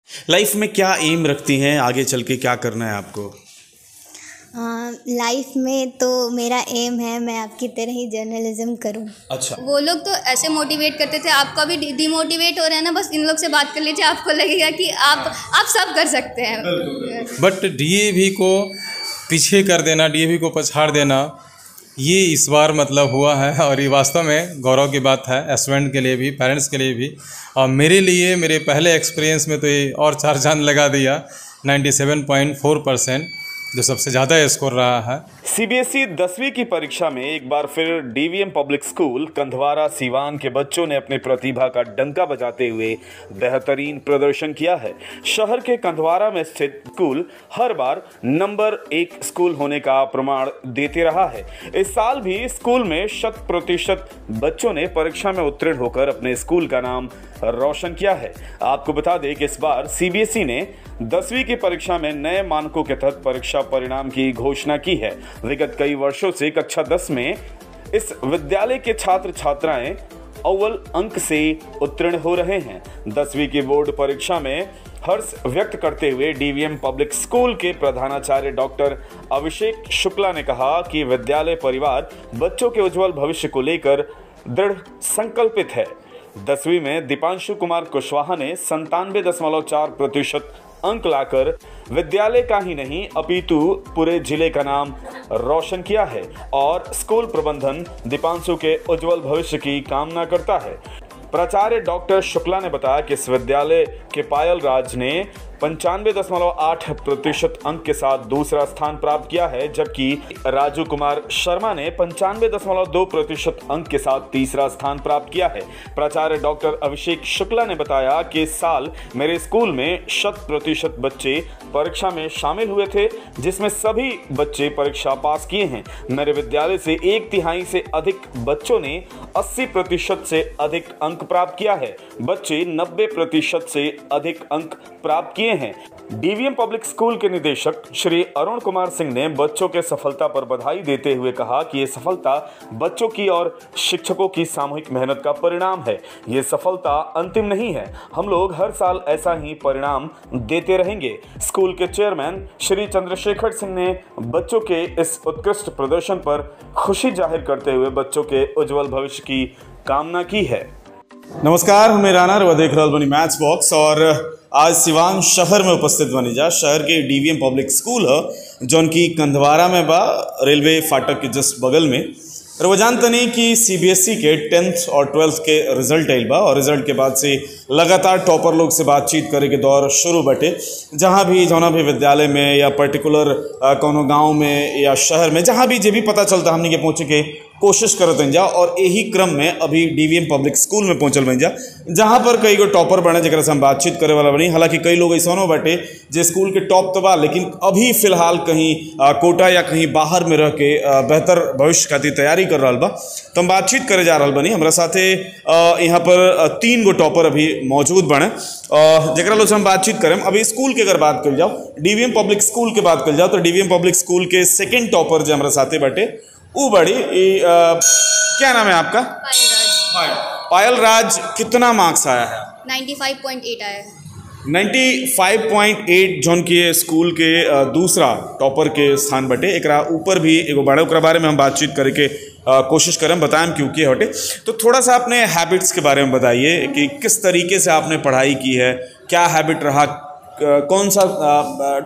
Life में क्या M रखती हैं, आगे चल के क्या करना है आपको? लाइफ में तो मेरा एम है मैं आपकी तरह ही जर्नलिज्म करूं। अच्छा। वो लोग तो ऐसे मोटिवेट करते थे, आपका भी डिमोटिवेट हो रहा है ना, बस इन लोग से बात कर लीजिए, आपको लगेगा कि आप सब कर सकते हैं। बट डीएवी को पीछे कर देना, डीएवी को पछाड़ देना, ये इस बार मतलब हुआ है और ये वास्तव में गौरव की बात है स्टूडेंट के लिए भी, पेरेंट्स के लिए भी। और मेरे लिए मेरे पहले एक्सपीरियंस में तो ये और 4 चांद लगा दिया। 97.4% जो सबसे ज़्यादा स्कोर रहा है। सीबीएसई 10वीं की परीक्षा में एक बार फिर DVM public school Kandhwara Siwan के बच्चों ने अपनी प्रतिभा का डंका बजाते हुए बेहतरीन प्रदर्शन किया है। शहर के कंधवारा में स्थित स्कूल हर बार नंबर 1 स्कूल होने का प्रमाण देते रहा है। इस साल भी स्कूल में 100% बच्चों ने परीक्षा में उत्तीर्ण होकर अपने स्कूल का नाम रोशन किया है। आपको बता दें कि इस बार सीबीएसई ने 10वीं की परीक्षा में नए मानकों के तहत परीक्षा परिणाम की घोषणा की है। विगत कई वर्षों से कक्षा 10 में इस विद्यालय के छात्र छात्राएं अव्वल अंक से उत्तीर्ण हो रहे हैं। 10वीं की बोर्ड परीक्षा में हर्ष व्यक्त करते हुए डीवीएम पब्लिक स्कूल के प्रधानाचार्य डॉक्टर अभिषेक शुक्ला ने कहा कि विद्यालय परिवार बच्चों के उज्जवल भविष्य को लेकर दृढ़ संकल्पित है। 10वीं में दीपांशु कुमार कुशवाहा ने 97.4% अंक लाकर विद्यालय का ही नहीं अपितु पूरे जिले का नाम रोशन किया है और स्कूल प्रबंधन दीपांशु के उज्जवल भविष्य की कामना करता है। प्राचार्य डॉक्टर शुक्ला ने बताया कि इस विद्यालय के पायल राज ने 95.8% अंक के साथ दूसरा स्थान प्राप्त किया है, जबकि राजू कुमार शर्मा ने 95.2% अंक के साथ तीसरा स्थान प्राप्त किया है। प्राचार्य डॉक्टर अभिषेक शुक्ला ने बताया कि इस साल मेरे स्कूल में 100% बच्चे परीक्षा में शामिल हुए थे, जिसमें सभी बच्चे परीक्षा पास किए हैं। मेरे विद्यालय से 1/3 से अधिक बच्चों ने 80% से अधिक अंक प्राप्त किया है। बच्चे 90% से अधिक अंक प्राप्त किए हैं। डीवीएम पब्लिक स्कूल के निदेशक श्री अरुण कुमार सिंह ने बच्चों के सफलता पर बधाई देते हुए कहा कि ये सफलता बच्चों की और शिक्षकों की सामूहिक मेहनत का परिणाम है। ये सफलता अंतिम नहीं है, हम लोग हर साल ऐसा ही परिणाम देते रहेंगे। स्कूल के चेयरमैन श्री चंद्रशेखर सिंह ने बच्चों के इस उत्कृष्ट प्रदर्शन पर खुशी जाहिर करते हुए बच्चों के उज्जवल भविष्य की कामना की है। नमस्कार, मैं राना और देख रहा बनी मैच बॉक्स और आज सिवान शहर में उपस्थित बनी जा। शहर के डीवीएम पब्लिक स्कूल है जौन की कंधवारा में बा, रेलवे फाटक के जस्ट बगल में। और वो जानते नहीं कि सीबीएसई के 10th और 12th के रिजल्ट आइल बा और रिजल्ट के बाद से लगातार टॉपर लोग से बातचीत करे के दौर शुरू बटे। जहाँ भी विद्यालय में या पर्टिकुलर कोनो गांव में या शहर में जहाँ भी जे भी पता चलता हमने के पहुँचे के कोशिश करत जा। और यही क्रम में अभी डीवीएम पब्लिक स्कूल में पहुंचल बन जा, जहाँ पर कई गो टॉपर बने जरा से हम बातचीत करे वाला बनी। हालांकि कई लोग ऐसा बाटे जे स्कूल के टॉप तो बा, लेकिन अभी फिलहाल कहीं कोटा या कहीं बाहर में रह के बेहतर भविष्य खातिर तैयारी कर रहा बा। तो हम बातचीत करे जा रहा बनी। हमारा साथे यहाँ पर 3 गो टॉपर अभी मौजूद बने जरा लोग हम बातचीत करें। अभी स्कूल की अगर बात कर जाओ, डीवीएम पब्लिक स्कूल की बात कर जाओ, तो डीवीएम पब्लिक स्कूल के 2nd टॉपर जो हमारे साथे बटे वो बड़ी क्या नाम है आपका? पायल राज। कितना मार्क्स आया है? 95.8 आया है। 95.8 जौन की स्कूल के दूसरा टॉपर के स्थान बटे। एक ऊपर भी एगो बड़े ओकरा बारे में हम बातचीत करे के कोशिश करें, बताएं क्यों किए हटे। तो थोड़ा सा अपने हैबिट्स के बारे में बताइए कि किस तरीके से आपने पढ़ाई की है, क्या हैबिट रहा, कौन सा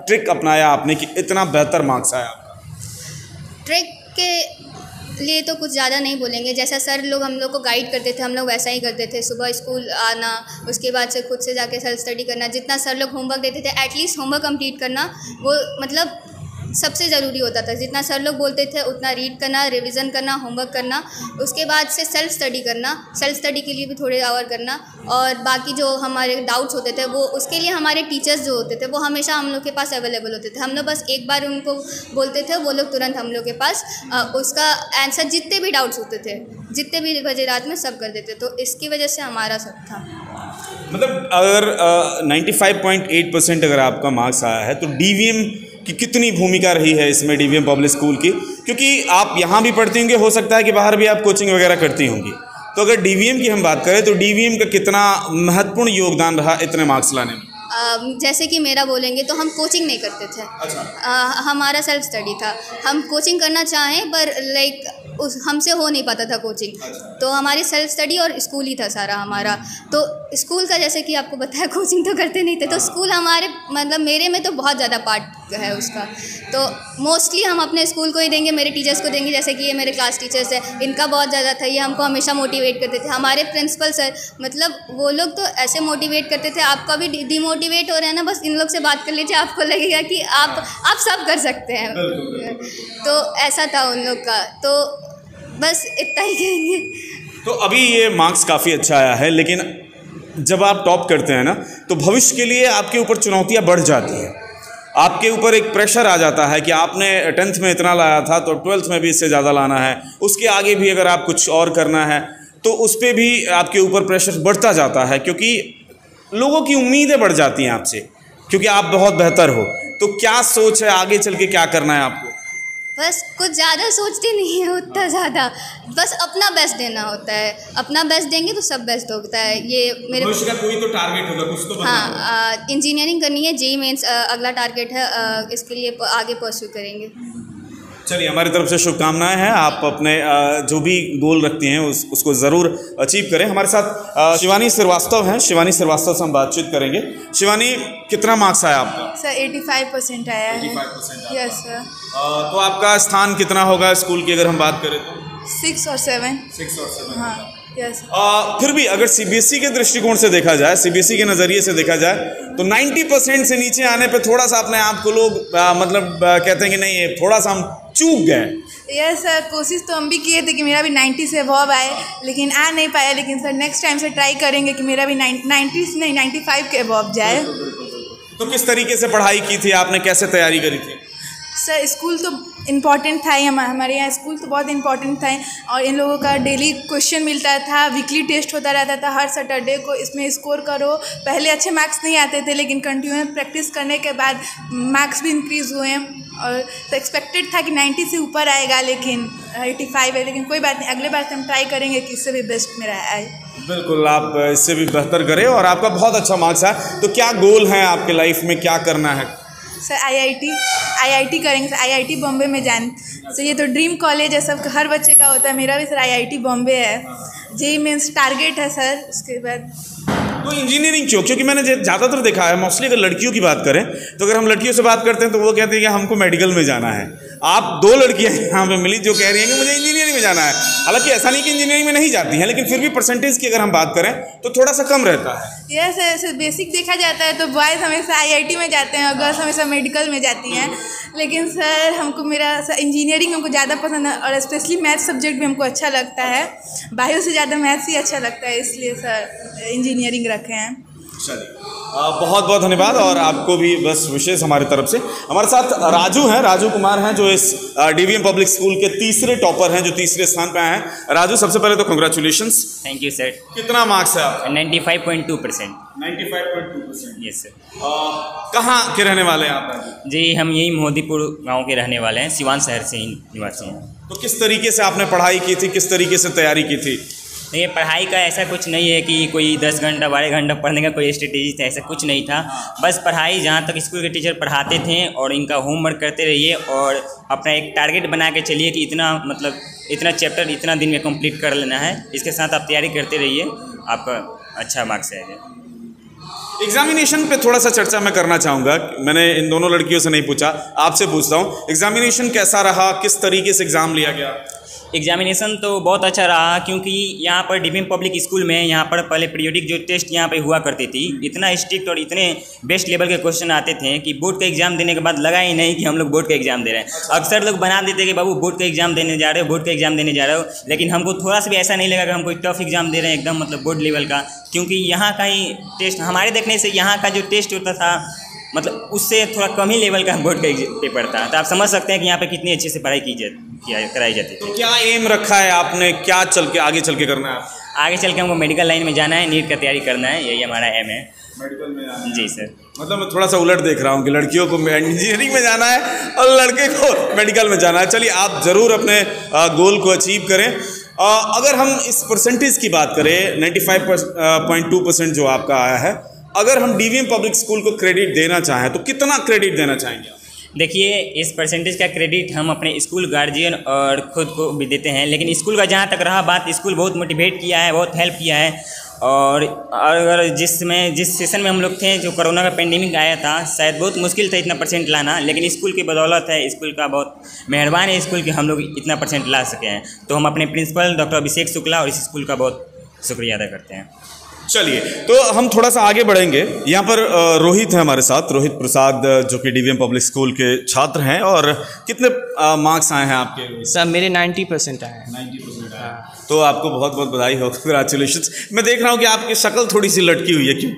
ट्रिक अपनाया आपने कि इतना बेहतर मार्क्स आया आपका? ट्रिक के लिए तो कुछ ज़्यादा नहीं बोलेंगे, जैसा सर लोग हम लोग को गाइड करते थे हम लोग वैसा ही करते थे। सुबह स्कूल आना, उसके बाद से खुद से जाके सेल्फ स्टडी करना, जितना सर लोग होमवर्क देते थे एटलीस्ट होमवर्क कंप्लीट करना वो मतलब सबसे ज़रूरी होता था। जितना सर लोग बोलते थे उतना रीड करना, रिवीजन करना, होमवर्क करना, उसके बाद से सेल्फ स्टडी करना, सेल्फ स्टडी के लिए भी थोड़े आवर करना। और बाकी जो हमारे डाउट्स होते थे वो उसके लिए हमारे टीचर्स जो होते थे वो हमेशा हम लोग के पास अवेलेबल होते थे। हम लोग बस एक बार उनको बोलते थे, वो लोग तुरंत हम लोग के पास उसका आंसर जितने भी डाउट्स होते थे जितने भी बजे रात में सब कर देते। तो इसकी वजह से हमारा सब था। मतलब अगर 95.8% अगर आपका मार्क्स आया है तो डीवीएम की कितनी भूमिका रही है इसमें, डीवीएम पब्लिक स्कूल की? क्योंकि आप यहाँ भी पढ़ती होंगी, हो सकता है कि बाहर भी आप कोचिंग वगैरह करती होंगी। तो अगर डीवीएम की हम बात करें तो डीवीएम का कितना महत्वपूर्ण योगदान रहा इतने मार्क्स लाने में? जैसे कि मेरा बोलेंगे तो हम कोचिंग नहीं करते थे। हमारा सेल्फ स्टडी था। हम कोचिंग करना चाहें पर हमसे हो नहीं पाता था कोचिंग। तो हमारी सेल्फ स्टडी और स्कूल ही था सारा हमारा। तो स्कूल का जैसे कि आपको बताया, कोचिंग तो करते नहीं थे, तो स्कूल हमारे मतलब मेरे में तो बहुत ज़्यादा पार्ट है उसका। तो मोस्टली हम अपने स्कूल को ही देंगे, मेरे टीचर्स को देंगे। जैसे कि ये मेरे क्लास टीचर्स हैं, इनका बहुत ज़्यादा था, ये हमको हमेशा मोटिवेट करते थे। हमारे प्रिंसिपल सर, मतलब वो लोग तो ऐसे मोटिवेट करते थे, आप कभी डिमोटिवेट हो रहे हैं ना, बस इन लोग से बात कर लीजिए, आपको लगेगा कि आप सब कर सकते हैं। तो ऐसा था उन लोग का। तो बस इतना ही कहेंगे। तो अभी ये मार्क्स काफ़ी अच्छा आया है, लेकिन जब आप टॉप करते हैं ना, तो भविष्य के लिए आपके ऊपर चुनौतियां बढ़ जाती हैं। आपके ऊपर एक प्रेशर आ जाता है कि आपने 10th में इतना लाया था तो 12th में भी इससे ज़्यादा लाना है, उसके आगे भी अगर आप कुछ और करना है तो उस पर भी आपके ऊपर प्रेशर बढ़ता जाता है, क्योंकि लोगों की उम्मीदें बढ़ जाती हैं आपसे, क्योंकि आप बहुत बेहतर हो। तो क्या सोच है आगे चल के, क्या करना है आपको? बस कुछ ज़्यादा सोचते नहीं है उतना ज़्यादा, बस अपना बेस्ट देना होता है। अपना बेस्ट देंगे तो सब बेस्ट होता है। ये मेरे भविष्य का कोई तो टारगेट होगा, कुछ तो बनना होगा। हाँ, इंजीनियरिंग करनी है, जेईई मेंस अगला टारगेट है। इसके लिए आगे परस्यू करेंगे। चलिए, हमारी तरफ से शुभकामनाएं हैं। आप अपने जो भी गोल रखती हैं उसको ज़रूर अचीव करें। हमारे साथ शिवानी श्रीवास्तव हैं। शिवानी श्रीवास्तव से हम बातचीत करेंगे। शिवानी, कितना मार्क्स आया आपका? सर 85% आया है। 85% यस सर। तो आपका स्थान कितना होगा स्कूल की, अगर हम बात करें तो? 6 और 7। 6 और 7, हाँ यस। फिर भी अगर सीबीएसई के दृष्टिकोण से देखा जाए, सीबीएसई के नज़रिए से देखा जाए, तो 90% से नीचे आने पे थोड़ा सा अपने आप को लोग कहते हैं कि नहीं, ये थोड़ा सा हम चूक गए। यस सर, कोशिश तो हम भी किए थे कि मेरा भी 90 से अबव आए, लेकिन आ नहीं पाया। लेकिन सर नेक्स्ट टाइम से ट्राई करेंगे कि मेरा भी 90 से नहीं 95 के अबव जाए। तो किस तरीके से पढ़ाई की थी आपने, कैसे तैयारी करी थी? सर स्कूल तो इम्पॉर्टेंट था ही, हमारे यहाँ स्कूल तो बहुत इम्पॉर्टेंट था। और इन लोगों का डेली क्वेश्चन मिलता था, वीकली टेस्ट होता रहता था हर सैटरडे को, इसमें स्कोर करो। पहले अच्छे मार्क्स नहीं आते थे, लेकिन कंटिन्यू प्रैक्टिस करने के बाद मार्क्स भी इंक्रीज़ हुए। और तो एक्सपेक्टेड था कि 90 से ऊपर आएगा, लेकिन 85 है। लेकिन कोई बात नहीं, अगले बार से हम ट्राई करेंगे कि इससे भी बेस्ट मेरा आए। बिल्कुल, आप इससे भी बेहतर करें और आपका बहुत अच्छा मार्क्स है। तो क्या गोल है आपके लाइफ में, क्या करना है? सर आईआईटी करेंगे सर, आईआईटी बॉम्बे में जान। सर ये तो ड्रीम कॉलेज है, सब हर बच्चे का होता है। मेरा भी सर आईआईटी बॉम्बे है। जेईई मेंस टारगेट है सर। उसके बाद तो इंजीनियरिंग क्यों? क्योंकि मैंने ज़्यादातर देखा है, मोस्टली अगर लड़कियों की बात करें तो अगर हम लड़कियों से बात करते हैं तो वो कहती है कि हमको मेडिकल में जाना है। आप 2 लड़कियां यहाँ पे मिली जो कह रही हैं कि मुझे इंजीनियरिंग में जाना है। हालांकि ऐसा नहीं कि इंजीनियरिंग में नहीं जाती हैं, लेकिन फिर भी परसेंटेज की अगर हम बात करें तो थोड़ा सा कम रहता है। यस सर, बेसिक देखा जाता है तो बॉयज़ हमेशा आईआईटी में जाते हैं और गर्ल्स हमेशा मेडिकल में जाती हैं। लेकिन सर हमको मेरा इंजीनियरिंग हमको ज़्यादा पसंद है, और स्पेशली मैथ्स सब्जेक्ट भी हमको अच्छा लगता है। बायो से ज़्यादा मैथ्स ही अच्छा लगता है, इसलिए सर इंजीनियरिंग रखे हैं। चलिए, बहुत बहुत धन्यवाद। और आपको भी बस विशेष हमारी तरफ से। हमारे साथ राजू हैं, राजू कुमार हैं, जो इस डीवीएम पब्लिक स्कूल के तीसरे टॉपर हैं, जो तीसरे स्थान पे आए हैं। राजू, सबसे पहले तो कंग्रेचुलेशंस। Thank you sir. कितना मार्क्स है आपका? 95.2%। 95.2%। Yes sir. कहाँ के रहने वाले हैं आप? जी, हम यही मोदीपुर गांव के रहने वाले हैं, सिवान शहर से ही निवासी हैं। तो किस तरीके से आपने पढ़ाई की थी, किस तरीके से तैयारी की थी? ये पढ़ाई का ऐसा कुछ नहीं है कि कोई 10 घंटा 12 घंटा पढ़ने का कोई स्ट्रेटेजी था, ऐसा कुछ नहीं था। बस पढ़ाई जहाँ तक स्कूल के टीचर पढ़ाते थे और इनका होमवर्क करते रहिए और अपना एक टारगेट बना के चलिए कि इतना चैप्टर इतना दिन में कंप्लीट कर लेना है। इसके साथ आप तैयारी करते रहिए, आपका अच्छा मार्क्स आएगा। एग्जामिनेशन पे थोड़ा सा चर्चा मैं करना चाहूँगा। मैंने इन दोनों लड़कियों से नहीं पूछा, आपसे पूछता हूँ, एग्जामिनेशन कैसा रहा, किस तरीके से एग्ज़ाम लिया गया? एग्जामिनेशन तो बहुत अच्छा रहा, क्योंकि यहाँ पर डीवीएम पब्लिक स्कूल में यहाँ पर पहले पीरियोडिक जो टेस्ट यहाँ पे हुआ करती थी, इतना स्ट्रिक्ट और इतने बेस्ट लेवल के क्वेश्चन आते थे कि बोर्ड का एग्जाम देने के बाद लगा ही नहीं कि हम लोग बोर्ड का एग्जाम दे रहे हैं। अक्सर लोग बना देते कि बाबू बोर्ड का एग्जाम देने जा रहे हो, बोर्ड का एग्जाम देने जा रहे हो, लेकिन हमको थोड़ा सा भी ऐसा नहीं लगा कि हम कोई टफ एग्जाम दे रहे हैं एकदम बोर्ड लेवल का। क्योंकि यहाँ का ही टेस्ट, हमारे देखने से यहाँ का जो टेस्ट होता था उससे थोड़ा कम ही लेवल का बोर्ड का पेपर था। तो आप समझ सकते हैं कि यहाँ पे कितनी अच्छे से पढ़ाई कराई जाती थी। तो क्या एम रखा है आपने, क्या आगे चल के करना है? आगे चल के हमको मेडिकल लाइन में जाना है, नीट का तैयारी करना है, यही हमारा एम है। मेडिकल में जाना है? जी सर। मतलब मैं थोड़ा सा उलट देख रहा हूँ कि लड़कियों को इंजीनियरिंग में जाना है और लड़के को मेडिकल में जाना है। चलिए, आप ज़रूर अपने गोल को अचीव करें। अगर हम इस परसेंटेज की बात करें, 95.2% जो आपका आया है, अगर हम डीवीएम पब्लिक स्कूल को क्रेडिट देना चाहें तो कितना क्रेडिट देना चाहेंगे आप? देखिए, इस परसेंटेज का क्रेडिट हम अपने स्कूल गार्जियन और खुद को भी देते हैं, लेकिन स्कूल का जहाँ तक रहा बात, स्कूल बहुत मोटिवेट किया है, बहुत हेल्प किया है। और अगर जिस सेशन में हम लोग थे, जो कोरोना का पेंडेमिक आया था, शायद बहुत मुश्किल था इतना परसेंट लाना, लेकिन स्कूल की बदौलत है, स्कूल का बहुत मेहरबान है स्कूल कि हम लोग इतना परसेंट ला सके हैं। तो हम अपने प्रिंसिपल डॉक्टर अभिषेक शुक्ला और इस स्कूल का बहुत शुक्रिया अदा करते हैं। चलिए, तो हम थोड़ा सा आगे बढ़ेंगे। यहाँ पर रोहित है हमारे साथ, रोहित प्रसाद, जो कि डीवीएम पब्लिक स्कूल के छात्र हैं। और कितने मार्क्स आए हैं आपके? सर मेरे 90% आए हैं। 90% आए। तो आपको बहुत बहुत बधाई हो, कंग्रेचुलेशंस। मैं देख रहा हूँ कि आपकी शक्ल थोड़ी सी लटकी हुई है, क्यों?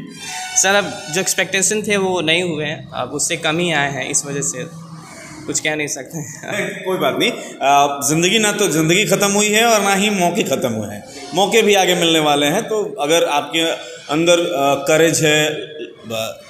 सर अब जो एक्सपेक्टेशन थे वो नहीं हुए हैं, अब उससे कम ही आए हैं, इस वजह से कुछ कह नहीं सकते। कोई बात नहीं, ज़िंदगी ना तो ज़िंदगी ख़त्म हुई है और ना ही मौके ख़त्म हुए हैं, मौके भी आगे मिलने वाले हैं। तो अगर आपके अंदर करेज है,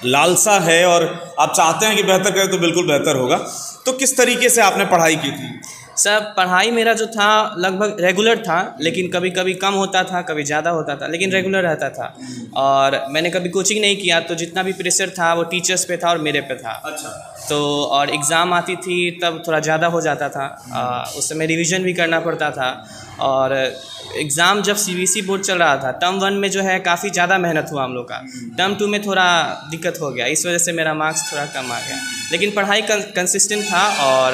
लालसा है और आप चाहते हैं कि बेहतर करें तो बिल्कुल बेहतर होगा। तो किस तरीके से आपने पढ़ाई की थी? सर पढ़ाई मेरा जो था लगभग रेगुलर था, लेकिन कभी कभी कम होता था, कभी ज़्यादा होता था, लेकिन रेगुलर रहता था। और मैंने कभी कोचिंग नहीं किया, तो जितना भी प्रेशर था वो टीचर्स पे था और मेरे पे था। अच्छा। तो और एग्ज़ाम आती थी तब थोड़ा ज़्यादा हो जाता था, उस समय रिवीजन भी करना पड़ता था। और एग्ज़ाम जब सीबीएसई बोर्ड चल रहा था, टर्म 1 में जो है काफ़ी ज़्यादा मेहनत हुआ हम लोग का, टर्म 2 में थोड़ा दिक्कत हो गया, इस वजह से मेरा मार्क्स थोड़ा कम आ गया। लेकिन पढ़ाई कंसिस्टेंट था और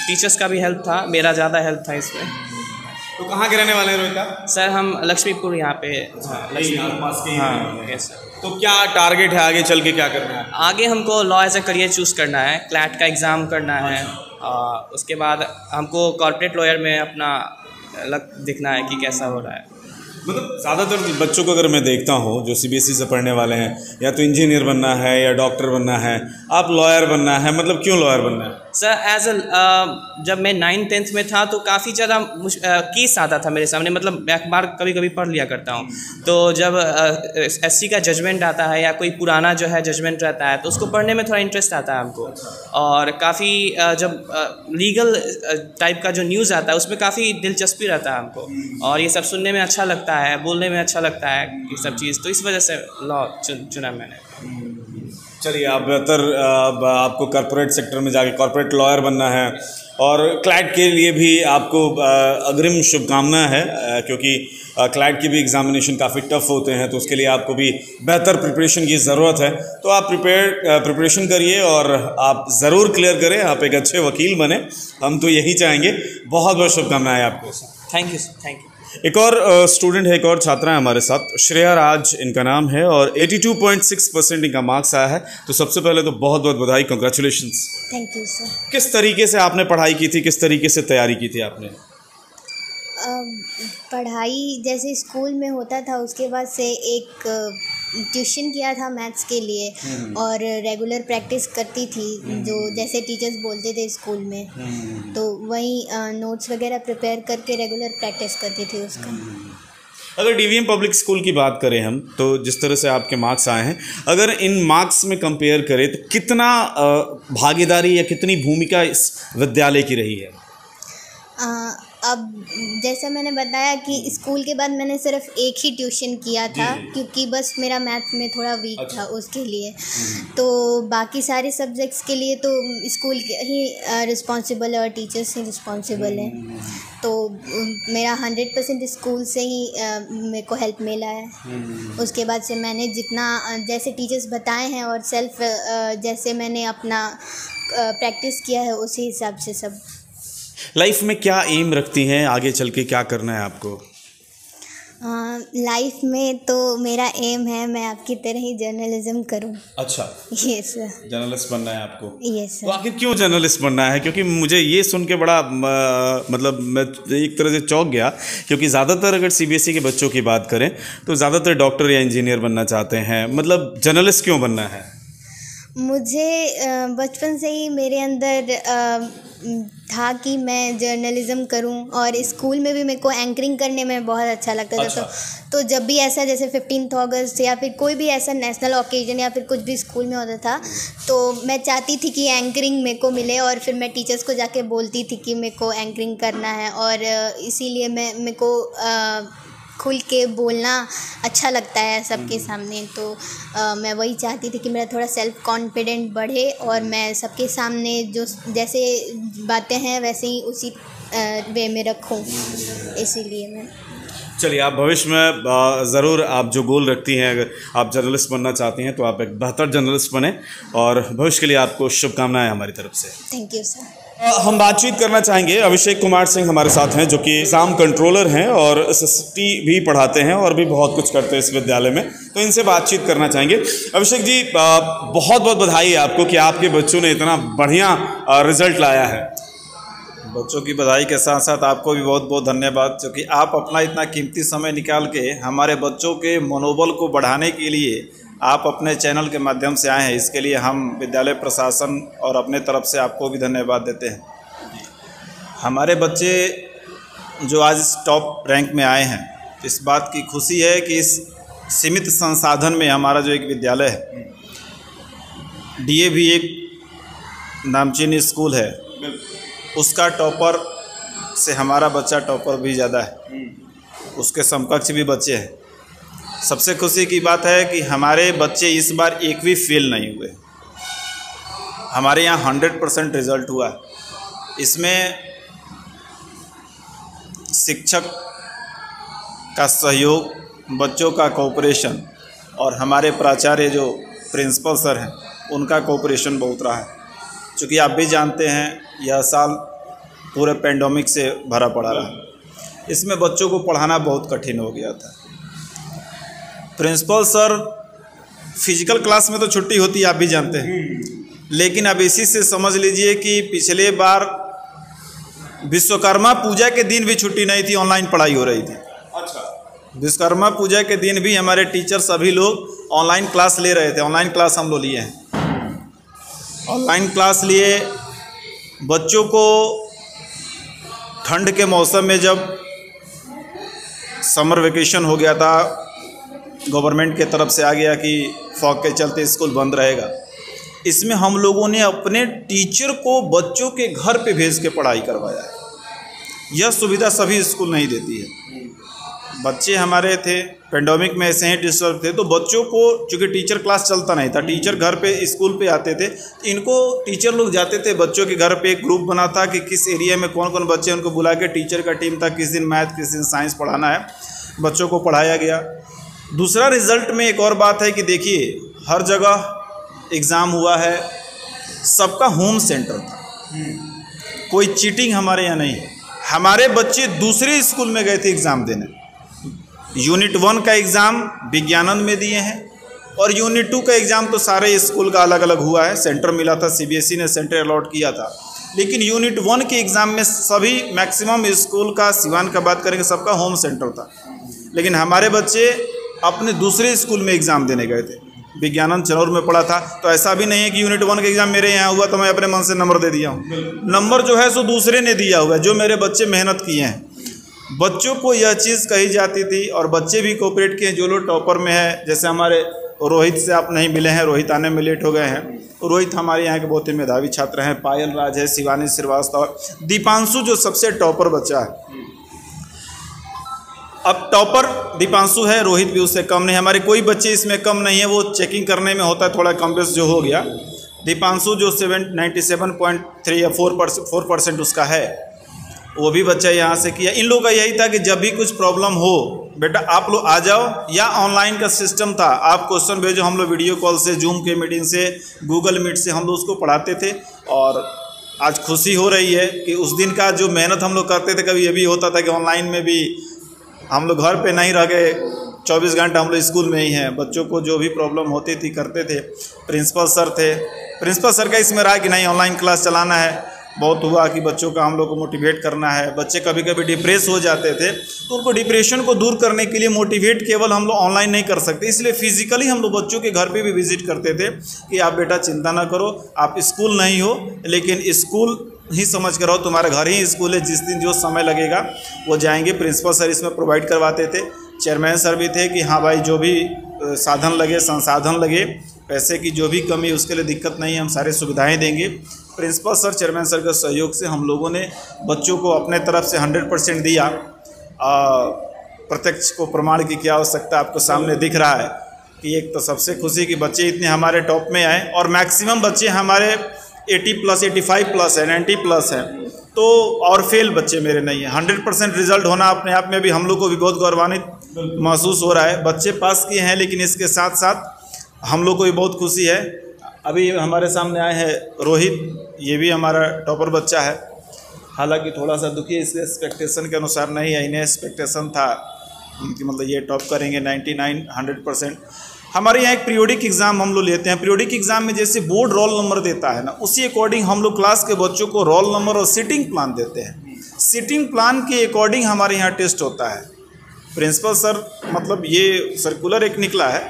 टीचर्स का भी हेल्प था, मेरा ज़्यादा हेल्प था इसमें। तो कहाँ के रहने वाले हैं रोहित आप? सर हम लक्ष्मीपुर यहाँ पे। हाँ यस सर। तो क्या टारगेट है आगे चल के, क्या करना है? आगे हमको law as a career choose करना है, क्लैट का एग्ज़ाम करना है, उसके बाद हमको कॉर्पोरेट लॉयर में अपना लग दिखना है कि कैसा हो रहा है। मतलब ज़्यादातर बच्चों को अगर मैं देखता हूँ जो सीबीएसई से पढ़ने वाले हैं, या तो इंजीनियर बनना है या डॉक्टर बनना है, आप लॉयर बनना है, मतलब क्यों लॉयर बनना है? सर जब मैं 9th-10th में था तो काफ़ी ज़्यादा केस आता था मेरे सामने, मतलब अखबार कभी कभी पढ़ लिया करता हूँ। तो जब एससी का जजमेंट आता है या कोई पुराना जो है जजमेंट रहता है तो उसको पढ़ने में थोड़ा इंटरेस्ट आता है हमको। और काफ़ी जब लीगल टाइप का जो न्यूज़ आता है उसमें काफ़ी दिलचस्पी रहता है हमको, और ये सब सुनने में अच्छा लगता है, बोलने में अच्छा लगता है ये सब चीज़, तो इस वजह से लॉ चुना मैंने। चलिए, आप बेहतर आपको कॉर्पोरेट सेक्टर में जाके कॉर्पोरेट लॉयर बनना है, और क्लैट के लिए भी आपको अग्रिम शुभकामनाएं है, क्योंकि क्लैट की भी एग्जामिनेशन काफ़ी टफ होते हैं, तो उसके लिए आपको भी बेहतर प्रिपरेशन की ज़रूरत है। तो आप प्रिपरेशन करिए और आप ज़रूर क्लियर करें, आप एक अच्छे वकील बने, हम तो यही चाहेंगे। बहुत बहुत शुभकामनाएं आपको। Thank you sir, thank you. एक और स्टूडेंट है, एक और छात्रा है हमारे साथ, श्रेया राज इनका नाम है, और 82.6% इनका मार्क्स आया है। तो सबसे पहले तो बहुत बहुत बधाई, कंग्रेचुलेशंस। Thank you sir. किस तरीके से आपने पढ़ाई की थी, किस तरीके से तैयारी की थी आपने? पढ़ाई जैसे स्कूल में होता था, उसके बाद से एक ट्यूशन किया था मैथ्स के लिए, और रेगुलर प्रैक्टिस करती थी, जो जैसे टीचर्स बोलते थे स्कूल में, तो वही नोट्स वगैरह प्रिपेयर करके रेगुलर प्रैक्टिस करती थी उसका। अगर डीवीएम पब्लिक स्कूल की बात करें हम, तो जिस तरह से आपके मार्क्स आए हैं, अगर इन मार्क्स में कंपेयर करें तो कितना भागीदारी या कितनी भूमिका इस विद्यालय की रही है? अब जैसा मैंने बताया कि स्कूल के बाद मैंने सिर्फ एक ही ट्यूशन किया था, क्योंकि बस मेरा मैथ में थोड़ा वीक था उसके लिए। तो बाकी सारे सब्जेक्ट्स के लिए तो स्कूल ही रिस्पॉन्सिबल है और टीचर्स ही रिस्पॉन्सिबल हैं। तो मेरा 100% स्कूल से ही मेरे को हेल्प मिला है। उसके बाद से मैंने जितना जैसे टीचर्स बताए हैं और सेल्फ जैसे मैंने अपना प्रैक्टिस किया है, उसी हिसाब से सब। लाइफ में क्या एम रखती हैं, आगे चल के क्या करना है आपको? लाइफ में तो मेरा एम है मैं आपकी तरह ही जर्नलिज्म करूं। अच्छा, यस सर। जर्नलिस्ट बनना है आपको? Yes sir. तो आखिर क्यों जर्नलिस्ट बनना है? क्योंकि मुझे ये सुन के बड़ा मतलब मैं एक तरह से चौंक गया, क्योंकि ज़्यादातर अगर सीबीएसई के बच्चों की बात करें तो ज़्यादातर डॉक्टर या इंजीनियर बनना चाहते हैं, मतलब जर्नलिस्ट क्यों बनना है? मुझे बचपन से ही मेरे अंदर था कि मैं जर्नलिज़्म करूं, और स्कूल में भी मेरे को एंकरिंग करने में बहुत अच्छा लगता था। अच्छा। तो जब भी ऐसा जैसे 15 अगस्त या फिर कोई भी ऐसा नेशनल ओकेजन या फिर कुछ भी स्कूल में होता था, तो मैं चाहती थी कि एंकरिंग मेरे को मिले, और फिर मैं टीचर्स को जाके बोलती थी कि मेरे को एंकरिंग करना है। और इसीलिए मेरे को खुल के बोलना अच्छा लगता है सबके सामने। तो मैं वही चाहती थी कि मेरा थोड़ा सेल्फ़ कॉन्फिडेंट बढ़े और मैं सबके सामने जो जैसे बातें हैं वैसे ही उसी वे में रखूं, इसीलिए मैं। चलिए, आप भविष्य में ज़रूर आप जो गोल रखती हैं, अगर आप जर्नलिस्ट बनना चाहती हैं तो आप एक बेहतर जर्नलिस्ट बने, और भविष्य के लिए आपको शुभकामनाएं हमारी तरफ से। Thank you sir. हम बातचीत करना चाहेंगे, अभिषेक कुमार सिंह हमारे साथ हैं जो कि एग्ज़ाम कंट्रोलर हैं और SST भी पढ़ाते हैं और भी बहुत कुछ करते हैं इस विद्यालय में, तो इनसे बातचीत करना चाहेंगे। अभिषेक जी, बहुत बहुत बधाई आपको कि आपके बच्चों ने इतना बढ़िया रिजल्ट लाया है। बच्चों की बधाई के साथ साथ आपको भी बहुत बहुत धन्यवाद, क्योंकि आप अपना इतना कीमती समय निकाल के हमारे बच्चों के मनोबल को बढ़ाने के लिए आप अपने चैनल के माध्यम से आए हैं। इसके लिए हम विद्यालय प्रशासन और अपने तरफ से आपको भी धन्यवाद देते हैं। हमारे बच्चे जो आज टॉप रैंक में आए हैं, इस बात की खुशी है कि इस सीमित संसाधन में हमारा जो एक विद्यालय है, DAV एक नामचीन स्कूल है, उसका टॉपर से हमारा बच्चा टॉपर भी ज़्यादा है, उसके समकक्ष भी बच्चे हैं। सबसे खुशी की बात है कि हमारे बच्चे इस बार एक भी फेल नहीं हुए। हमारे यहाँ 100% रिज़ल्ट हुआ। इसमें शिक्षक का सहयोग, बच्चों का कोऑपरेशन और हमारे प्राचार्य जो प्रिंसिपल सर हैं उनका कोऑपरेशन बहुत रहा है। चूँकि आप भी जानते हैं यह साल पूरे पेंडेमिक से भरा पड़ा रहा, इसमें बच्चों को पढ़ाना बहुत कठिन हो गया था। प्रिंसिपल सर, फिजिकल क्लास में तो छुट्टी होती है, आप भी जानते हैं, लेकिन अब इसी से समझ लीजिए कि पिछले बार विश्वकर्मा पूजा के दिन भी छुट्टी नहीं थी, ऑनलाइन पढ़ाई हो रही थी। अच्छा। विश्वकर्मा पूजा के दिन भी हमारे टीचर सभी लोग ऑनलाइन क्लास ले रहे थे। ऑनलाइन क्लास हम लोग लिए हैं। ऑनलाइन क्लास लिए बच्चों को ठंड के मौसम में, जब समर वेकेशन हो गया था, गवर्नमेंट के तरफ से आ गया कि फॉग के चलते स्कूल बंद रहेगा, इसमें हम लोगों ने अपने टीचर को बच्चों के घर पे भेज के पढ़ाई करवाया है। यह सुविधा सभी स्कूल नहीं देती है। बच्चे हमारे थे पेंडेमिक में ऐसे ही डिस्टर्ब थे, तो बच्चों को चूँकि टीचर क्लास चलता नहीं था, टीचर घर पे स्कूल पे आते थे, इनको टीचर लोग जाते थे बच्चों के घर पे। एक ग्रुप बना था कि किस एरिया में कौन कौन बच्चे, उनको बुला के टीचर का टीम था, किस दिन मैथ किस दिन साइंस पढ़ाना है, बच्चों को पढ़ाया गया। दूसरा रिज़ल्ट में एक और बात है कि देखिए, हर जगह एग्ज़ाम हुआ है, सबका होम सेंटर था, कोई चीटिंग हमारे यहाँ नहीं है। हमारे बच्चे दूसरे स्कूल में गए थे एग्ज़ाम देने। यूनिट 1 का एग्ज़ाम विज्ञानंद में दिए हैं और यूनिट 2 का एग्ज़ाम तो सारे स्कूल का अलग अलग हुआ है, सेंटर मिला था, CBSE ने सेंटर अलॉट किया था। लेकिन यूनिट 1 के एग्ज़ाम में सभी मैक्सिमम स्कूल का, सिवान का बात करेंगे, सबका होम सेंटर था। लेकिन हमारे बच्चे अपने दूसरे स्कूल में एग्ज़ाम देने गए थे। विज्ञानंद चनौर में पढ़ा था, तो ऐसा भी नहीं है कि यूनिट 1 का एग्ज़ाम मेरे यहाँ हुआ तो मैं अपने मन से नंबर दे दिया हूँ। नंबर जो है सो दूसरे ने दिया हुआ है, जो मेरे बच्चे मेहनत किए हैं। बच्चों को यह चीज़ कही जाती थी और बच्चे भी कोऑपरेट किए। जो लोग टॉपर में है, जैसे हमारे रोहित से आप नहीं मिले हैं, रोहित आने में लेट हो गए हैं। रोहित हमारे यहाँ के बहुत ही मेधावी छात्र हैं। पायल राज है, शिवानी श्रीवास्तव, दीपांशु जो सबसे टॉपर बच्चा है। अब टॉपर दीपांशु है, रोहित भी उससे कम नहीं। हमारे कोई बच्चे इसमें कम नहीं है, वो चेकिंग करने में होता है थोड़ा कम बेस जो हो गया। दीपांशु जो 97.3 या 4% उसका है, वो भी बच्चा यहाँ से किया। इन लोगों का यही था कि जब भी कुछ प्रॉब्लम हो, बेटा आप लोग आ जाओ, या ऑनलाइन का सिस्टम था, आप क्वेश्चन भेजो, हम लोग वीडियो कॉल से, जूम के मीटिंग से, गूगल मीट से हम लोग उसको पढ़ाते थे। और आज खुशी हो रही है कि उस दिन का जो मेहनत हम लोग करते थे, कभी ये भी होता था कि ऑनलाइन में भी हम लोग घर पे नहीं रह गए, 24 घंटा हम लोग स्कूल में ही हैं। बच्चों को जो भी प्रॉब्लम होती थी करते थे। प्रिंसिपल सर थे, प्रिंसिपल सर का इसमें रहा कि नहीं ऑनलाइन क्लास चलाना है। बहुत हुआ कि बच्चों का हम लोग को मोटिवेट करना है। बच्चे कभी कभी डिप्रेस हो जाते थे, तो उनको डिप्रेशन को दूर करने के लिए मोटिवेट केवल हम लोग ऑनलाइन नहीं कर सकते, इसलिए फिजिकली हम लोग बच्चों के घर पे भी विजिट करते थे कि आप बेटा चिंता ना करो, आप स्कूल नहीं हो लेकिन स्कूल ही समझ कर रहो, तुम्हारे घर ही स्कूल है, जिस दिन जो समय लगेगा वो जाएंगे। प्रिंसिपल सर इसमें प्रोवाइड करवाते थे। चेयरमैन सर भी थे कि हाँ भाई जो भी साधन लगे, संसाधन लगे, पैसे की जो भी कमी उसके लिए दिक्कत नहीं है, हम सारी सुविधाएं देंगे। प्रिंसिपल सर, चेयरमैन सर के सहयोग से हम लोगों ने बच्चों को अपने तरफ से 100% दिया। प्रत्यक्ष को प्रमाण की क्या आवश्यकता, आपको सामने दिख रहा है कि एक तो सबसे खुशी कि बच्चे इतने हमारे टॉप में आए और मैक्सिमम बच्चे हमारे 80+, 85+ है, 90+ हैं, तो और फेल बच्चे मेरे नहीं हैं। 100% रिजल्ट होना अपने आप में भी हम लोग को भी बहुत गौरवान्वित महसूस हो रहा है। बच्चे पास किए हैं, लेकिन इसके साथ साथ हम लोग को भी बहुत खुशी है। अभी हमारे सामने आए हैं रोहित, ये भी हमारा टॉपर बच्चा है। हालांकि थोड़ा सा दुखी है, इसके एक्सपेक्टेशन के अनुसार नहीं है। इन्हें एक्सपेक्टेशन था कि मतलब ये टॉप करेंगे 99, 100%। हमारे यहाँ एक पीरियोडिक एग्ज़ाम हम लोग लेते हैं। पीरियोडिक एग्ज़ाम में जैसे बोर्ड रोल नंबर देता है ना, उसी अकॉर्डिंग हम लोग क्लास के बच्चों को रोल नंबर और सीटिंग प्लान देते हैं। सीटिंग प्लान के अकॉर्डिंग हमारे यहाँ टेस्ट होता है। प्रिंसिपल सर मतलब ये सर्कुलर एक निकला है,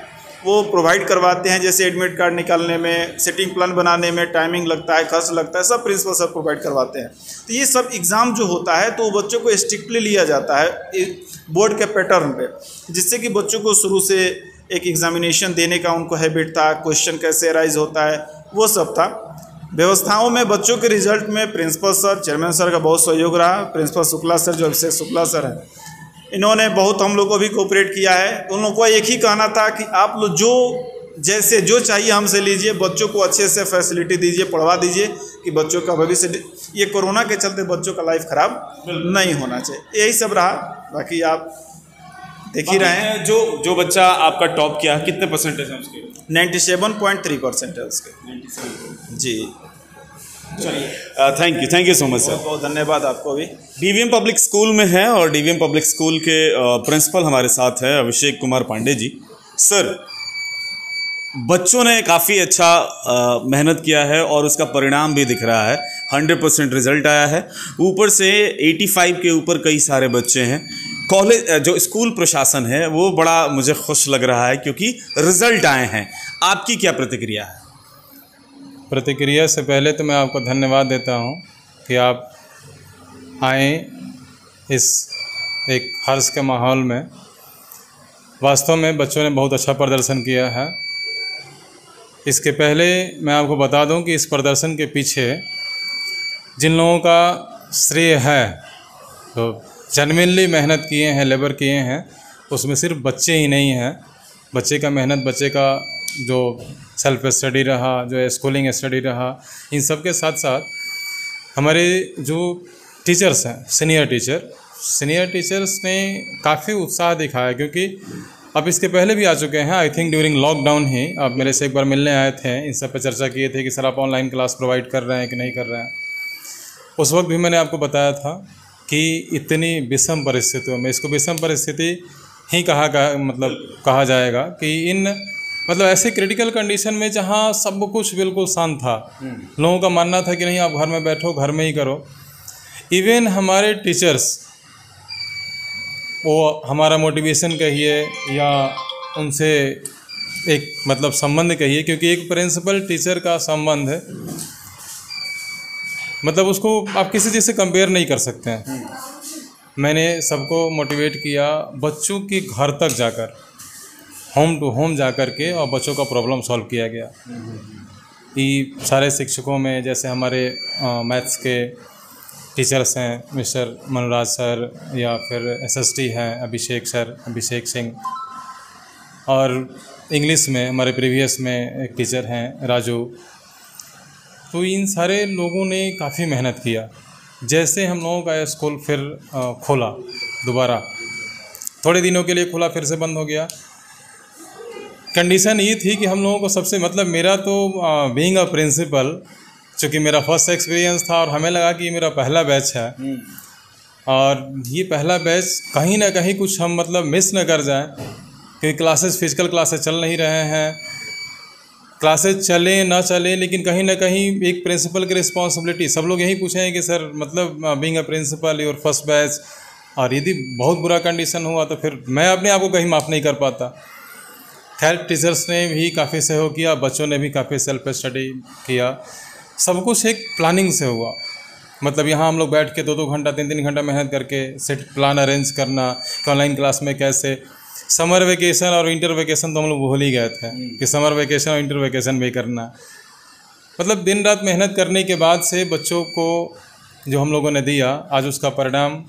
वो प्रोवाइड करवाते हैं। जैसे एडमिट कार्ड निकालने में, सीटिंग प्लान बनाने में टाइमिंग लगता है, खर्च लगता है, सब प्रिंसिपल सर प्रोवाइड करवाते हैं। तो ये सब एग्ज़ाम जो होता है तो बच्चों को स्ट्रिक्टली लिया जाता है बोर्ड के पैटर्न पे, जिससे कि बच्चों को शुरू से एक एग्जामिनेशन देने का उनको हैबिट था, क्वेश्चन कैसे अराइज होता है वो सब था। व्यवस्थाओं में बच्चों के रिजल्ट में प्रिंसिपल सर, चेयरमैन सर का बहुत सहयोग रहा। प्रिंसिपल शुक्ला सर, जो अभिषेक शुक्ला सर हैं, इन्होंने बहुत हम लोग को भी कोऑपरेट किया है। उन लोगों को एक ही कहना था कि आप लोग जो चाहिए हमसे लीजिए, बच्चों को अच्छे से फैसिलिटी दीजिए, पढ़वा दीजिए कि बच्चों का भविष्य, ये कोरोना के चलते बच्चों का लाइफ खराब नहीं होना चाहिए। यही सब रहा। बाकी आप देख ही रहे हैं। जो बच्चा आपका टॉप किया, कितने परसेंटेज हैं उसके? 97.3% है उसके। जी चलिए, thank you so much sir. बहुत धन्यवाद आपको भी। डीवीएम पब्लिक स्कूल में है और डीवीएम पब्लिक स्कूल के प्रिंसिपल हमारे साथ है अभिषेक कुमार पांडे जी। सर, बच्चों ने काफ़ी अच्छा मेहनत किया है और उसका परिणाम भी दिख रहा है। 100% रिजल्ट आया है। ऊपर से 85 के ऊपर कई सारे बच्चे हैं। कॉलेज जो स्कूल प्रशासन है वो बड़ा मुझे खुश लग रहा है क्योंकि रिजल्ट आए हैं। आपकी क्या प्रतिक्रिया है? प्रतिक्रिया से पहले तो मैं आपको धन्यवाद देता हूं कि आप आए इस एक हर्ष के माहौल में। वास्तव में बच्चों ने बहुत अच्छा प्रदर्शन किया है। इसके पहले मैं आपको बता दूं कि इस प्रदर्शन के पीछे जिन लोगों का श्रेय है, तो जेन्युइनली मेहनत किए हैं, लेबर किए हैं, उसमें सिर्फ बच्चे ही नहीं हैं। बच्चे का मेहनत, बच्चे का जो सेल्फ स्टडी रहा, जो स्कूलिंग स्टडी रहा, इन सब के साथ साथ हमारे जो टीचर्स हैं, सीनियर टीचर्स ने काफ़ी उत्साह दिखाया। क्योंकि अब इसके पहले भी आ चुके हैं, आई थिंक ड्यूरिंग लॉकडाउन ही आप मेरे से एक बार मिलने आए थे, इन सब पे चर्चा किए थे कि सर आप ऑनलाइन क्लास प्रोवाइड कर रहे हैं कि नहीं कर रहे हैं। उस वक्त भी मैंने आपको बताया था कि इतनी विषम परिस्थितियों में, इसको विषम परिस्थिति ही कहा जाएगा कि इन मतलब ऐसे क्रिटिकल कंडीशन में जहाँ सब कुछ बिल्कुल शांत था, लोगों का मानना था कि नहीं आप घर में बैठो, घर में ही करो। इवन हमारे टीचर्स, वो हमारा मोटिवेशन कहिए या उनसे एक मतलब संबंध कहिए, क्योंकि एक प्रिंसिपल टीचर का संबंध है, मतलब उसको आप किसी चीज़ से कंपेयर नहीं कर सकते हैं। मैंने सबको मोटिवेट किया, बच्चों के घर तक जाकर, होम टू होम जाकर के, और बच्चों का प्रॉब्लम सॉल्व किया गया। कि सारे शिक्षकों में जैसे हमारे मैथ्स के टीचर्स हैं मिस्टर मनोराज सर, या फिर एसएसटी हैं अभिषेक सिंह, और इंग्लिश में हमारे प्रीवियस में एक टीचर हैं राजू। तो इन सारे लोगों ने काफ़ी मेहनत किया। जैसे हम लोगों का स्कूल फिर खोला दोबारा, थोड़े दिनों के लिए खुला, फिर से बंद हो गया। कंडीशन ये थी कि हम लोगों को सबसे मतलब मेरा तो बीइंग अ प्रिंसिपल, चूँकि मेरा फर्स्ट एक्सपीरियंस था और हमें लगा कि ये मेरा पहला बैच है, और ये पहला बैच कहीं ना कहीं कुछ हम मतलब मिस न कर जाएं, क्योंकि क्लासेस, फिजिकल क्लासेस चल नहीं रहे हैं। क्लासेस चले ना चले, लेकिन कहीं ना कहीं एक प्रिंसिपल की रिस्पॉन्सिबिलिटी, सब लोग यही पूछें कि सर मतलब being a principal your first batch, और यदि बहुत बुरा कंडीशन हुआ तो फिर मैं अपने आप को कहीं माफ़ नहीं कर पाता। खैर, टीचर्स ने भी काफ़ी सहयोग किया, बच्चों ने भी काफ़ी सेल्फ स्टडी किया, सब कुछ एक प्लानिंग से हुआ। मतलब यहाँ हम लोग बैठ के 2-2 घंटा 3-3 घंटा मेहनत करके सेट प्लान अरेंज करना कि ऑनलाइन क्लास में कैसे। समर वेकेशन और विंटर वेकेशन तो हम लोग भूल ही गए थे कि समर वेकेशन और विंटर वेकेशन भी करना। मतलब दिन रात मेहनत करने के बाद से बच्चों को जो हम लोगों ने दिया, आज उसका परिणाम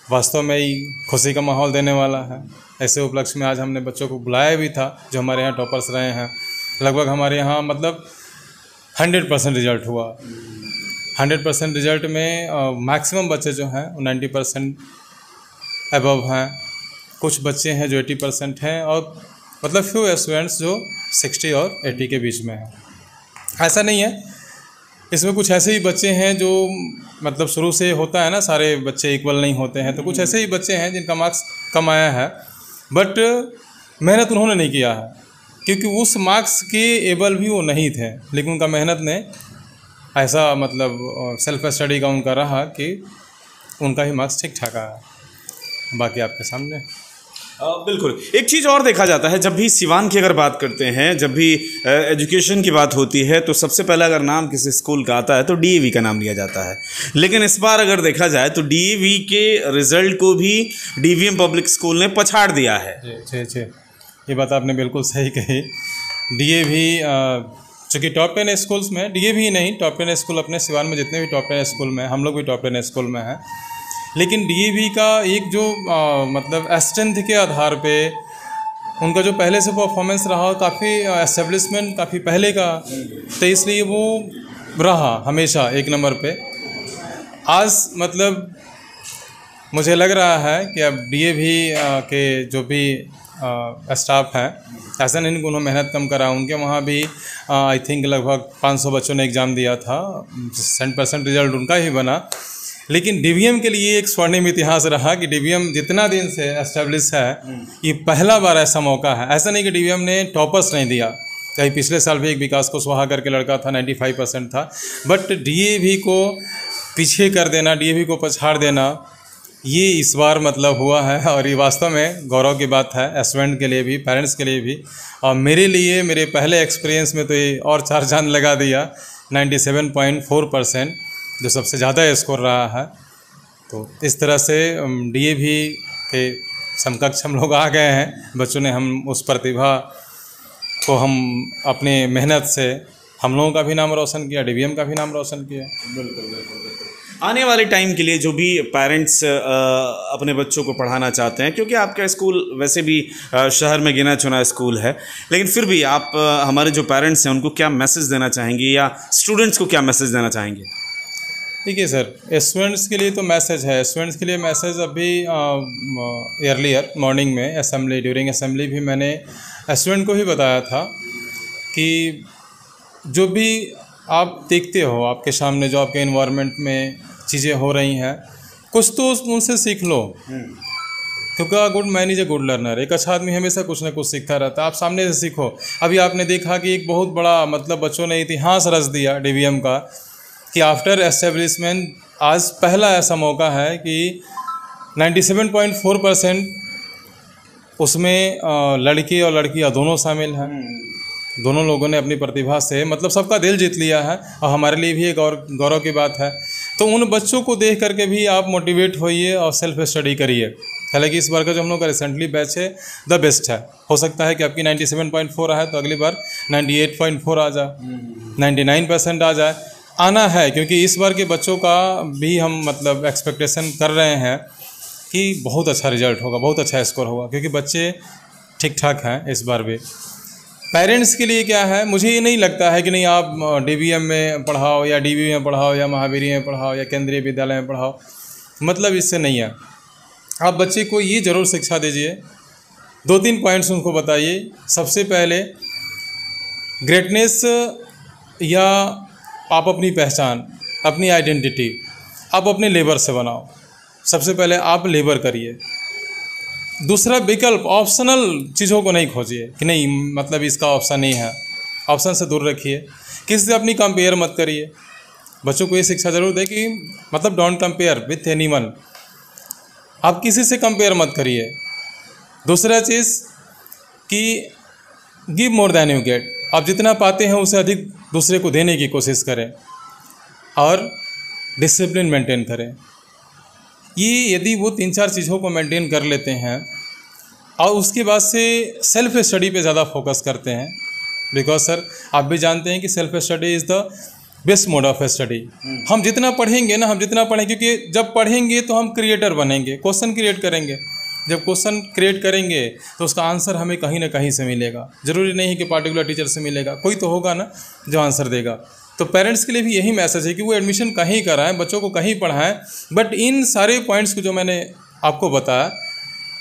वास्तव में ही खुशी का माहौल देने वाला है। ऐसे उपलक्ष्य में आज हमने बच्चों को बुलाया भी था जो हमारे यहाँ टॉपर्स रहे हैं। लगभग हमारे यहाँ मतलब 100% रिजल्ट हुआ। 100% रिजल्ट में मैक्सिमम बच्चे जो हैं वो 90% अबव हैं। कुछ बच्चे हैं जो 80% हैं और मतलब फ्यू स्टूडेंट्स जो 60 और 80 के बीच में हैं। ऐसा नहीं है, इसमें कुछ ऐसे ही बच्चे हैं जो मतलब शुरू से होता है ना, सारे बच्चे इक्वल नहीं होते हैं, तो कुछ ऐसे ही बच्चे हैं जिनका मार्क्स कम आया है, बट मेहनत उन्होंने नहीं किया है क्योंकि उस मार्क्स के एबल भी वो नहीं थे, लेकिन उनका मेहनत ने ऐसा मतलब सेल्फ स्टडी का उनका रहा कि उनका ही मार्क्स ठीक ठाक आया। बाकी आपके सामने। बिल्कुल। एक चीज़ और देखा जाता है, जब भी सिवान की अगर बात करते हैं, जब भी एजुकेशन की बात होती है, तो सबसे पहले अगर नाम किसी स्कूल का आता है तो डीएवी का नाम लिया जाता है। लेकिन इस बार अगर देखा जाए तो डीएवी के रिजल्ट को भी डीवीएम पब्लिक स्कूल ने पछाड़ दिया है। जी, ये बात आपने बिल्कुल सही कही। डीएवी चूँकि टॉप 10 स्कूल्स में, डीएवी नहीं, टॉप 10 स्कूल अपने सिवान में जितने भी टॉप 10 स्कूल में, हम लोग भी टॉप 10 स्कूल में हैं, लेकिन डीएवी का एक जो मतलब स्ट्रेंथ के आधार पे उनका जो पहले से परफॉर्मेंस रहा, काफ़ी एस्टेब्लिशमेंट काफ़ी पहले का, तो इसलिए वो रहा हमेशा एक नंबर पे। आज मतलब मुझे लग रहा है कि अब डीएवी के जो भी स्टाफ हैं, ऐसा नहीं कि उन्होंने मेहनत कम करा, उनके वहाँ भी आई थिंक लगभग 500 बच्चों ने एग्ज़ाम दिया था, 100% रिजल्ट उनका ही बना। लेकिन डीवीएम के लिए एक स्वर्णिम इतिहास रहा कि डीवीएम जितना दिन से एस्टेब्लिश है, ये पहला बार ऐसा मौका है। ऐसा नहीं कि डीवीएम ने टॉपर्स नहीं दिया, कहीं पिछले साल भी एक विकास कुशवाहा करके लड़का था, 95% था, बट डीएवी को पीछे कर देना, डीएवी को पछाड़ देना, ये इस बार मतलब हुआ है। और ये वास्तव में गौरव की बात है, स्टूडेंट के लिए भी, पेरेंट्स के लिए भी, और मेरे लिए मेरे पहले एक्सपीरियंस में तो ये और 4 चांद लगा दिया। 97.4% जो सबसे ज़्यादा स्कोर रहा है। तो इस तरह से डीएवी के समकक्ष हम लोग आ गए हैं। बच्चों ने हम उस प्रतिभा को हम अपने मेहनत से हम लोगों का भी नाम रोशन किया, डीवीएम का भी नाम रोशन किया। बिल्कुल। आने वाले टाइम के लिए जो भी पेरेंट्स अपने बच्चों को पढ़ाना चाहते हैं, क्योंकि आपका स्कूल वैसे भी शहर में गिना चुना स्कूल है, लेकिन फिर भी आप हमारे जो पेरेंट्स हैं उनको क्या मैसेज देना चाहेंगे या स्टूडेंट्स को क्या मैसेज देना चाहेंगे? देखिए सर, स्टूडेंट्स के लिए तो मैसेज है, स्टूडेंट्स के लिए मैसेज अभी अर्लियर मॉर्निंग में असेंबली, ड्यूरिंग असेंबली भी मैंने स्टूडेंट को ही बताया था कि जो भी आप देखते हो आपके सामने, जो आपके इन्वायरमेंट में चीज़ें हो रही हैं, कुछ तो उनसे सीख लो, क्योंकि good man is a good learner. एक अच्छा आदमी हमेशा कुछ ना कुछ सीखता रहता है, आप सामने से सीखो। अभी आपने देखा कि एक बहुत बड़ा मतलब बच्चों ने इतिहास रच दिया डीवीएम का कि आफ्टर एस्टेब्लिशमेंट आज पहला ऐसा मौका है कि 97.4% उसमें लड़के और लड़कियां दोनों शामिल हैं। दोनों लोगों ने अपनी प्रतिभा से मतलब सबका दिल जीत लिया है, और हमारे लिए भी एक गौरव की बात है। तो उन बच्चों को देख करके भी आप मोटिवेट होइए और सेल्फ स्टडी करिए। हालांकि इस बार का जो हम लोग का रिसेंटली बैच है द बेस्ट है। हो सकता है कि आपकी 97.4 है तो अगली बार 98.4 आ जाए, 99% आ जाए, आना है, क्योंकि इस बार के बच्चों का भी हम मतलब एक्सपेक्टेशन कर रहे हैं कि बहुत अच्छा रिजल्ट होगा, बहुत अच्छा स्कोर होगा, क्योंकि बच्चे ठीक ठाक हैं इस बार भी। पेरेंट्स के लिए क्या है, मुझे ये नहीं लगता है कि नहीं आप डीवीएम में पढ़ाओ या डीवी में पढ़ाओ या महावीरी में पढ़ाओ या केंद्रीय विद्यालय में पढ़ाओ, मतलब इससे नहीं है। आप बच्चे को ये ज़रूर शिक्षा दीजिए, 2-3 पॉइंट्स उनको बताइए। सबसे पहले ग्रेटनेस या आप अपनी पहचान, अपनी आइडेंटिटी आप अपने लेबर से बनाओ। सबसे पहले आप लेबर करिए। दूसरा विकल्प, ऑप्शनल चीज़ों को नहीं खोजिए कि नहीं मतलब इसका ऑप्शन नहीं है, ऑप्शन से दूर रखिए। किसी से अपनी कंपेयर मत करिए। बच्चों को ये शिक्षा जरूर दें कि मतलब डोंट कंपेयर विथ एनीवन, आप किसी से कंपेयर मत करिए। दूसरा चीज़ कि give more than you get, आप जितना पाते हैं उससे अधिक दूसरे को देने की कोशिश करें, और डिसिप्लिन मेंटेन करें। ये यदि वो 3-4 चीज़ों को मेंटेन कर लेते हैं और उसके बाद से सेल्फ स्टडी पे ज़्यादा फोकस करते हैं, बिकॉज सर आप भी जानते हैं कि self study is the best mode of study. हम जितना पढ़ेंगे ना, हम जितना पढ़ेंगे, क्योंकि जब पढ़ेंगे तो हम क्रिएटर बनेंगे, क्वेश्चन क्रिएट करेंगे। जब क्वेश्चन क्रिएट करेंगे तो उसका आंसर हमें कहीं ना कहीं से मिलेगा। ज़रूरी नहीं कि पार्टिकुलर टीचर से मिलेगा, कोई तो होगा ना जो आंसर देगा। तो पेरेंट्स के लिए भी यही मैसेज है कि वो एडमिशन कहीं कराएं, बच्चों को कहीं पढ़ाएं, बट इन सारे पॉइंट्स को जो मैंने आपको बताया,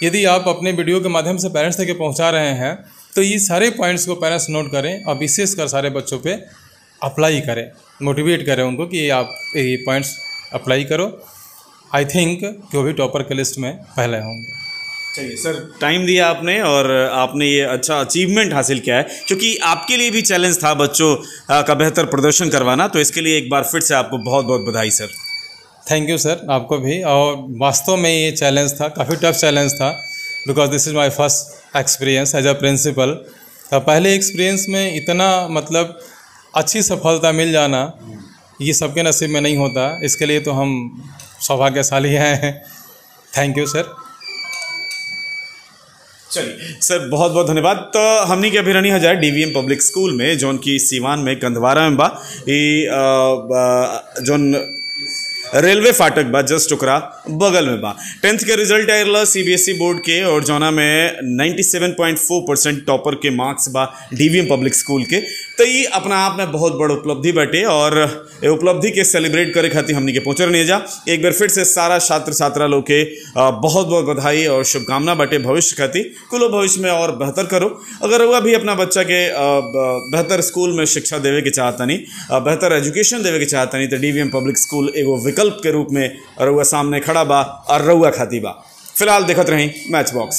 यदि आप अपने वीडियो के माध्यम से पेरेंट्स तक पहुँचा रहे हैं तो ये सारे पॉइंट्स को पेरेंट्स नोट करें और विशेषकर सारे बच्चों पे अप्लाई करें, मोटिवेट करें उनको कि आप ये पॉइंट्स अप्लाई करो। आई थिंक कि वो भी टॉपर के लिस्ट में पहले होंगे। चलिए सर, टाइम दिया आपने और आपने ये अच्छा अचीवमेंट हासिल किया है, क्योंकि आपके लिए भी चैलेंज था बच्चों का बेहतर प्रदर्शन करवाना, तो इसके लिए एक बार फिर से आपको बहुत बहुत बधाई सर। थैंक यू सर, आपको भी। और वास्तव में ये चैलेंज था, काफ़ी टफ चैलेंज था, because this is my first experience as a principal. तो पहले एक्सपीरियंस में इतना मतलब अच्छी सफलता मिल जाना ये सबके नसीब में नहीं होता, इसके लिए तो हम सौभाग्यशाली हैं। Thank you sir. चलिए सर, बहुत बहुत धन्यवाद। तो हमने के अभी रनी हजार DVM पब्लिक स्कूल में जौन की सीवान में कंधवारा में बा, जौन रेलवे फाटक बा जस्ट ओकरा बगल में बा। 10th के रिजल्ट आयल CBSE बोर्ड के और जौना में 97.4% टॉपर के मार्क्स बा DVM पब्लिक स्कूल के। तो ये अपना आप में बहुत बड़ उपलब्धि बाटे और ये उपलब्धि के सेलिब्रेट करे खातिर हमनी के पहुँचल नहीं जा। एक बार फिर से सारा छात्र छात्रा लोग के बहुत बहुत बधाई और शुभकामना बाटे भविष्य खातिर। कुलो भविष्य में और बेहतर करो। अगर वह भी अपना बच्चा के बेहतर स्कूल में शिक्षा देवे के चाहतनी, बेहतर एजुकेशन देवे के चाहतनी, तो DVM पब्लिक स्कूल एगो विकल्प के रूप में रउआ सामने खड़ा बा और रउआ खाती बा। फिलहाल देखत रही मैच बॉक्स।